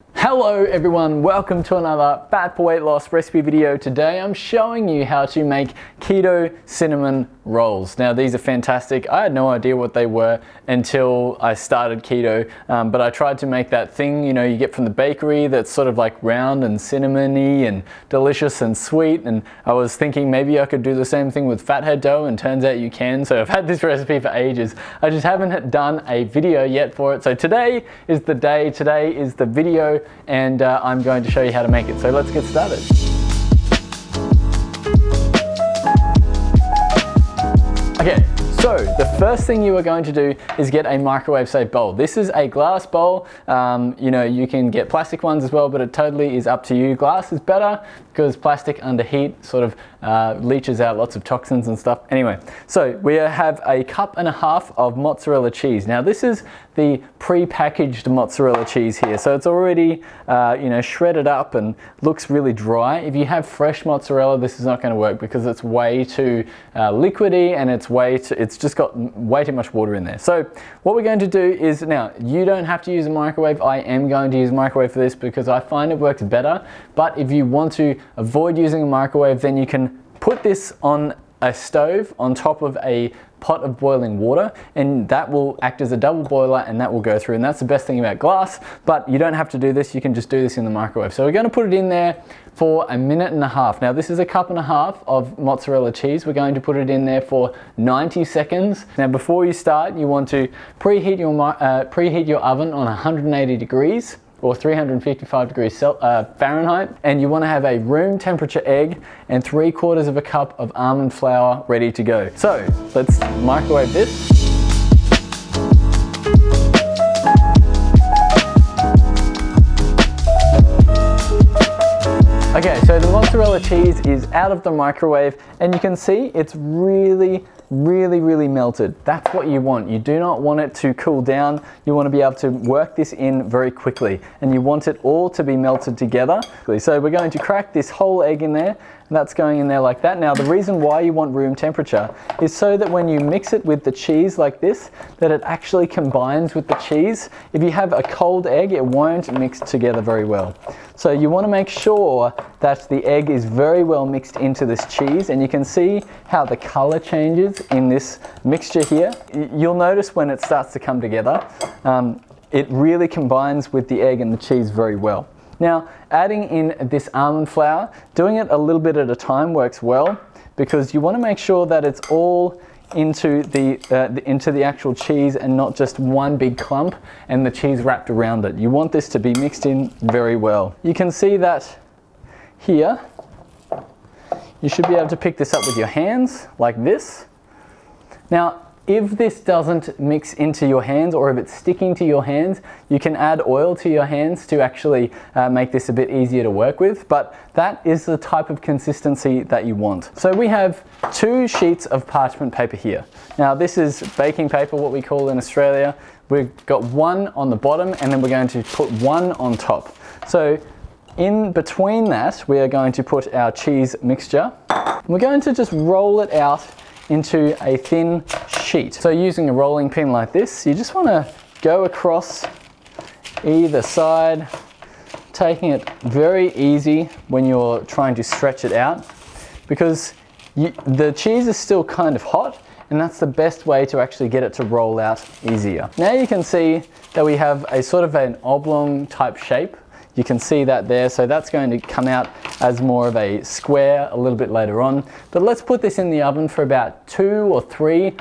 Hello everyone, welcome to another Fat for Weight Loss recipe video. Today I'm showing you how to make keto cinnamon rolls. Now these are fantastic. I had no idea what they were until I started keto, but I tried to make that thing, you know, you get from the bakery that's sort of like round and cinnamony and delicious and sweet, and I was thinking maybe I could do the same thing with fathead dough, and turns out you can. So I've had this recipe for ages. I just haven't done a video yet for it. So today is the day, today is the video, and I'm going to show you how to make it. So let's get started. Okay, so the first thing you are going to do is get a microwave safe bowl. This is a glass bowl. You know, you can get plastic ones as well, but it totally is up to you. Glass is better because plastic under heat sort of leaches out lots of toxins and stuff. Anyway, so we have a cup and a half of mozzarella cheese. Now this is the pre-packaged mozzarella cheese here. So it's already you know, shredded up and looks really dry. If you have fresh mozzarella, this is not going to work because it's way too liquidy, and it's just got way too much water in there. So what we're going to do is, now you don't have to use a microwave. I am going to use a microwave for this because I find it works better. But if you want to avoid using a microwave, then you can put this on a stove on top of a pot of boiling water, and that will act as a double boiler, and that will go through. And that's the best thing about glass, but you don't have to do this. You can just do this in the microwave. So we're going to put it in there for a minute and a half. Now this is a cup and a half of mozzarella cheese. We're going to put it in there for 90 seconds. Now before you start, you want to preheat your oven on 180 degrees or 355 degrees Fahrenheit, and you want to have a room temperature egg and 3/4 cup of almond flour ready to go. So let's microwave this. Okay, so the mozzarella cheese is out of the microwave, and you can see it's really melted. That's what you want. You do not want it to cool down. You want to be able to work this in very quickly, and you want it all to be melted together. So we're going to crack this whole egg in there, and that's going in there like that. Now the reason why you want room temperature is so that when you mix it with the cheese like this, that it actually combines with the cheese. If you have a cold egg, it won't mix together very well. So you want to make sure that the egg is very well mixed into this cheese, and you can see how the color changes in this mixture here. You'll notice when it starts to come together, it really combines with the egg and the cheese very well. Now, adding in this almond flour, doing it a little bit at a time works well, because you want to make sure that it's all into the actual cheese and not just one big clump and the cheese wrapped around it. You want this to be mixed in very well. You can see that here. You should be able to pick this up with your hands like this. Now, if this doesn't mix into your hands, or if it's sticking to your hands, you can add oil to your hands to actually make this a bit easier to work with, but that is the type of consistency that you want. So we have 2 sheets of parchment paper here. Now this is baking paper, what we call in Australia. We've got one on the bottom, and then we're going to put one on top. So in between that, we are going to put our cheese mixture. We're going to just roll it out into a thin sheet. So using a rolling pin like this, you just want to go across either side, taking it very easy when you're trying to stretch it out, because the cheese is still kind of hot, and that's the best way to actually get it to roll out easier. Now you can see that we have a sort of an oblong type shape. You can see that there, so that's going to come out as more of a square a little bit later on. But let's put this in the oven for about 2 or 3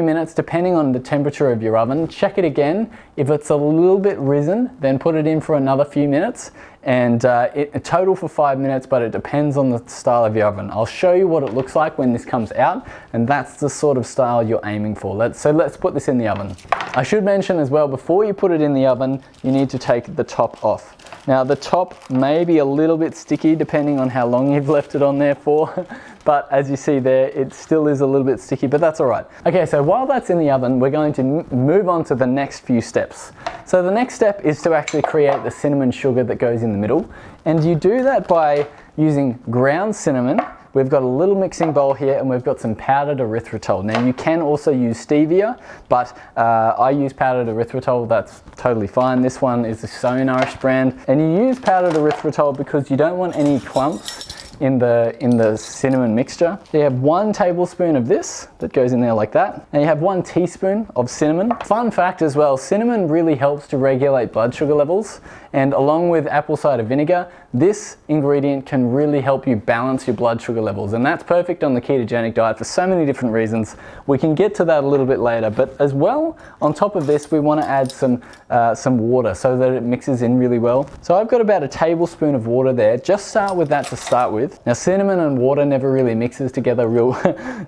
minutes, depending on the temperature of your oven. Check it again. If it's a little bit risen, then put it in for another few minutes, and a total for 5 minutes, but it depends on the style of your oven. I'll show you what it looks like when this comes out, and that's the sort of style you're aiming for. So let's put this in the oven. I should mention as well, before you put it in the oven, you need to take the top off. Now the top may be a little bit sticky depending on how long you've left it on there for, but as you see there, it still is a little bit sticky, but that's all right. Okay, so while that's in the oven, we're going to move on to the next few steps. So the next step is to actually create the cinnamon sugar that goes in the middle, and you do that by using ground cinnamon we've got a little mixing bowl here and we've got some powdered erythritol. Now you can also use stevia, but I use powdered erythritol, that's totally fine. This one is the So Nourished brand. And you use powdered erythritol because you don't want any clumps in the cinnamon mixture. So you have 1 tablespoon of this that goes in there like that. And you have 1 teaspoon of cinnamon. Fun fact as well, cinnamon really helps to regulate blood sugar levels. And along with apple cider vinegar, this ingredient can really help you balance your blood sugar levels. And that's perfect on the ketogenic diet for so many different reasons. We can get to that a little bit later. But as well, on top of this, we want to add some water so that it mixes in really well. So I've got about a tablespoon of water there. Just start with that to start with. Now cinnamon and water never really mixes together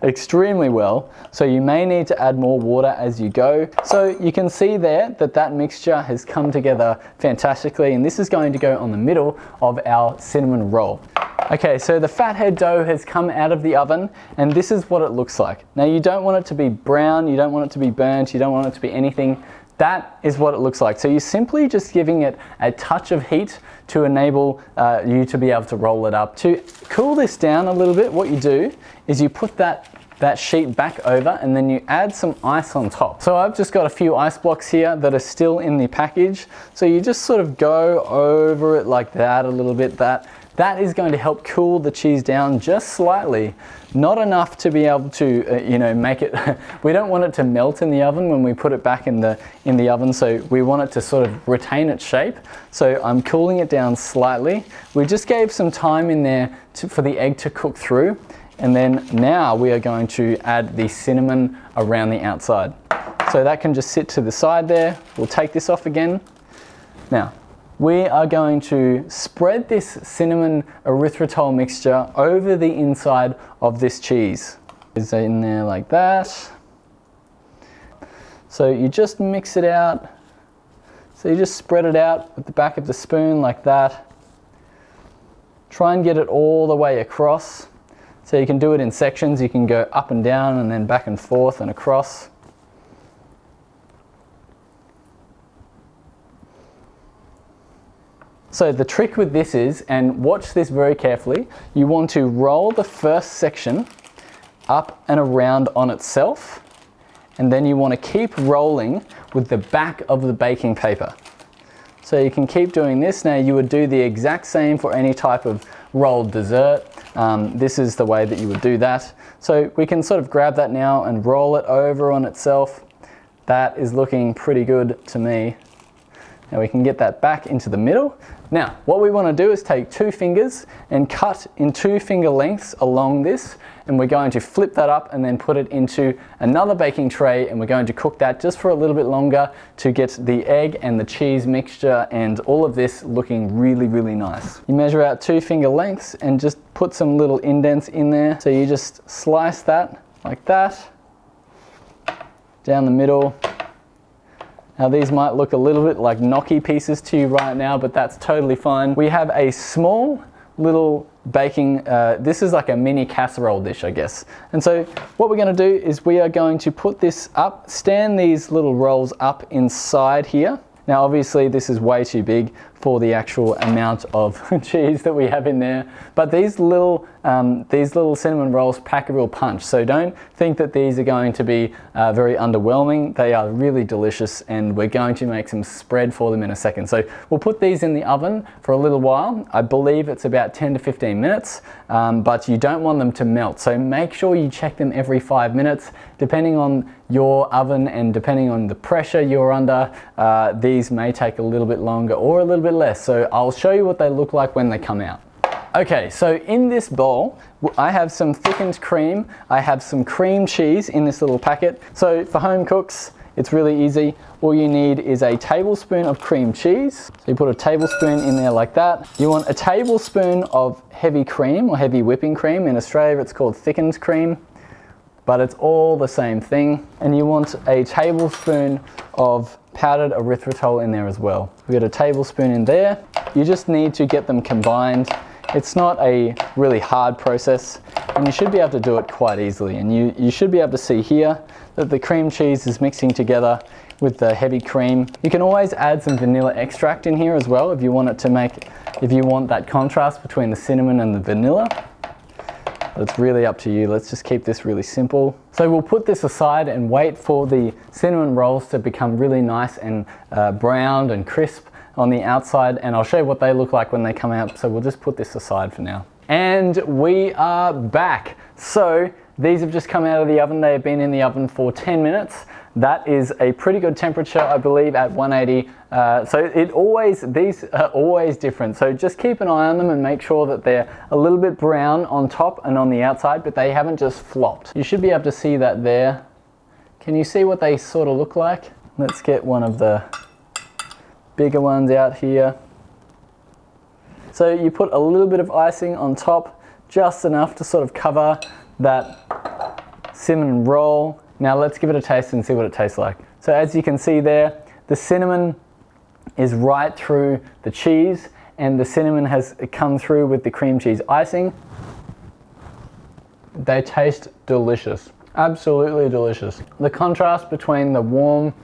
extremely well. So you may need to add more water as you go. So you can see there that mixture has come together fantastically, and this is going to go on the middle of our cinnamon roll. Okay, so the fathead dough has come out of the oven and this is what it looks like. Now you don't want it to be brown, you don't want it to be burnt, you don't want it to be anything. That is what it looks like. So you're simply just giving it a touch of heat to enable you to be able to roll it up. To cool this down a little bit, what you do is you put that sheet back over and then you add some ice on top. So I've just got a few ice blocks here that are still in the package. So you just sort of go over it like that a little bit. That is going to help cool the cheese down just slightly. Not enough to be able to, make it, we don't want it to melt in the oven when we put it back in the oven, so we want it to sort of retain its shape. So I'm cooling it down slightly. We just gave some time in there for the egg to cook through, and then now we are going to add the cinnamon around the outside. So that can just sit to the side there. We'll take this off again. Now, we are going to spread this cinnamon erythritol mixture over the inside of this cheese. It's in there like that. So you just mix it out. So you just spread it out with the back of the spoon like that. Try and get it all the way across. So you can do it in sections. You can go up and down and then back and forth and across. So the trick with this is, and watch this very carefully, you want to roll the first section up and around on itself, and then you want to keep rolling with the back of the baking paper. So you can keep doing this. Now you would do the exact same for any type of rolled dessert. This is the way that you would do that. So we can sort of grab that now and roll it over on itself. That is looking pretty good to me. Now we can get that back into the middle. Now, what we want to do is take 2 fingers and cut in 2 finger lengths along this, and we're going to flip that up and then put it into another baking tray, and we're going to cook that just for a little bit longer to get the egg and the cheese mixture and all of this looking really, really nice. You measure out 2 finger lengths and just put some little indents in there. So you just slice that like that, down the middle. Now these might look a little bit like gnocchi pieces to you right now, but that's totally fine. We have a small little baking, this is like a mini casserole dish, I guess. And so what we're going to do is we are going to put this up, stand these little rolls up inside here. Now obviously this is way too big for the actual amount of cheese that we have in there, but these little cinnamon rolls pack a real punch, so don't think that these are going to be very underwhelming. They are really delicious, and we're going to make some spread for them in a second. So we'll put these in the oven for a little while. I believe it's about 10 to 15 minutes, but you don't want them to melt, so make sure you check them every 5 minutes. Depending on your oven and depending on the pressure you're under, these may take a little bit longer or a little bit less. So I'll show you what they look like when they come out. Okay, so in this bowl, I have some thickened cream. I have some cream cheese in this little packet. So for home cooks, it's really easy. All you need is a tablespoon of cream cheese. So you put a tablespoon in there like that. You want a tablespoon of heavy cream or heavy whipping cream. In Australia, it's called thickened cream, but it's all the same thing. And you want a tablespoon of powdered erythritol in there as well. We got a tablespoon in there. You just need to get them combined. It's not a really hard process, and you should be able to do it quite easily. And you should be able to see here that the cream cheese is mixing together with the heavy cream. You can always add some vanilla extract in here as well if you want it to make, if you want that contrast between the cinnamon and the vanilla. but it's really up to you. Let's just keep this really simple. So we'll put this aside and wait for the cinnamon rolls to become really nice and browned and crisp on the outside, and I'll show you what they look like when they come out. So we'll just put this aside for now. And we are back. So these have just come out of the oven. They have been in the oven for 10 minutes. That is a pretty good temperature, I believe, at 180. These are always different. So just keep an eye on them and make sure that they're a little bit brown on top and on the outside, but they haven't just flopped. You should be able to see that there. Can you see what they sort of look like? Let's get one of the bigger ones out here. So you put a little bit of icing on top, just enough to sort of cover that cinnamon roll. Now let's give it a taste and see what it tastes like. So as you can see there, the cinnamon is right through the cheese, and the cinnamon has come through with the cream cheese icing. They taste delicious, absolutely delicious. The contrast between the warm,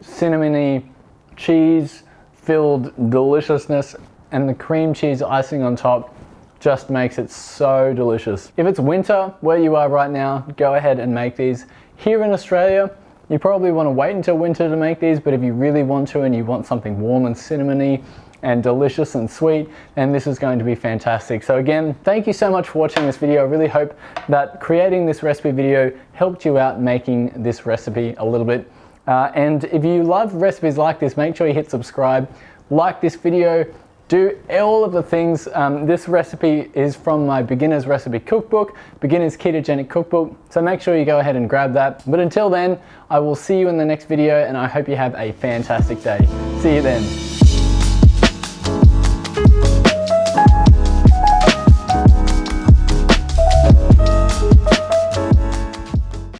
cinnamony, cheese-filled deliciousness and the cream cheese icing on top just makes it so delicious. If it's winter where you are right now, go ahead and make these. Here in Australia, you probably want to wait until winter to make these, but if you really want to and you want something warm and cinnamony and delicious and sweet, then this is going to be fantastic. So again, thank you so much for watching this video. I really hope that creating this recipe video helped you out making this recipe a little bit. And if you love recipes like this, make sure you hit subscribe, like this video, do all of the things. This recipe is from my beginner's recipe cookbook, beginner's ketogenic cookbook. So make sure you go ahead and grab that. But until then, I will see you in the next video, and I hope you have a fantastic day. See you then.